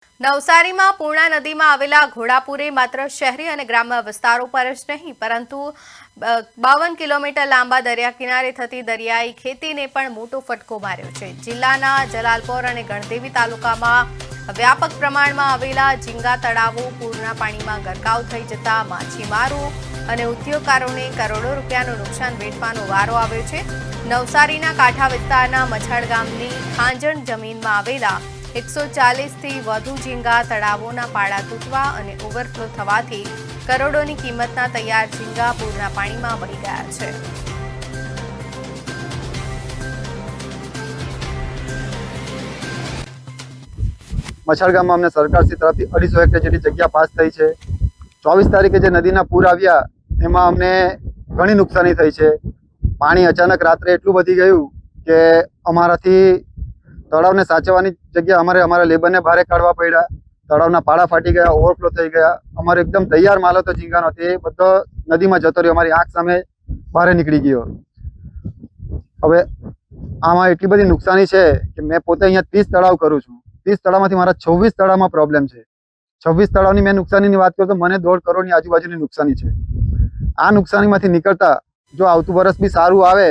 નવસારીમાં પૂર્ણા નદીમાં આવેલા ઘોડાપુરે માત્ર શહેરી અને ગ્રામ્ય વિસ્તારો પર જ નહીં પરંતુ 52 કિલોમીટર લાંબા દરિયા કિનારે થતી દરિયાઈ ખેતીને પણ મોટો ફટકો માર્યો છે। જિલ્લાના જલાલપોર અને ગણદેવી તાલુકામાં વ્યાપક પ્રમાણમાં આવેલા ઝીંગા તળાવો પૂરના પાણીમાં ગરકાવ થઈ જતા માછીમારો અને ઉદ્યોગકારોને કરોડો રૂપિયાનું નુકસાન વેઠવાનો વારો આવ્યો છે। નવસારીના કાંઠા વિસ્તારના મછાડ ગામની ખાંજણ જમીનમાં આવેલા 140 થી વધુ ઝીંગા તળાવોના પાળા તૂટવા અને ઓવરફ્લો થવાથી કરોડોની કિંમતના તૈયાર ઝીંગા પૂરના પાણીમાં વહી ગયા છે। મછાડ ગામમાં અમને સરકારશ્રી તરફથી 250 હેક્ટર જેટલી જગ્યા પાસ થઈ છે। 24 તારીખે જે નદીના પૂર આવ્યા એમાં અમને ઘણી નુકસાની થઈ છે। પાણી અચાનક રાત્રે એટલું વધી ગયું કે અમારાથી તળાવને સાચવવાની જગ્યા અમારા લેબરને બહાર કાઢવા પડ્યા। તળાવના પાળા ફાટી ગયા, ઓવરફ્લો થઈ ગયા। અમારો એકદમ તૈયાર માલ હતો ઝીંગાનો, તે બધો નદીમાં જતો રહ્યો, અમારી આંખ સામે બહાર નીકળી ગયો। હવે આમાં એટલી બધી નુકસાની છે કે મેં પોતે અહીંયા 30 તળાવ કરું છું। 30 તળાવમાંથી મારા 26 તળાવમાં પ્રોબ્લેમ છે। 26 તળાવની મેં નુકસાનીની વાત કરું તો મને 1.5 કરોડની આજુબાજુની નુકસાની છે। આ નુકસાનીમાંથી નીકળતા જો આવતું વર્ષ બી સારું આવે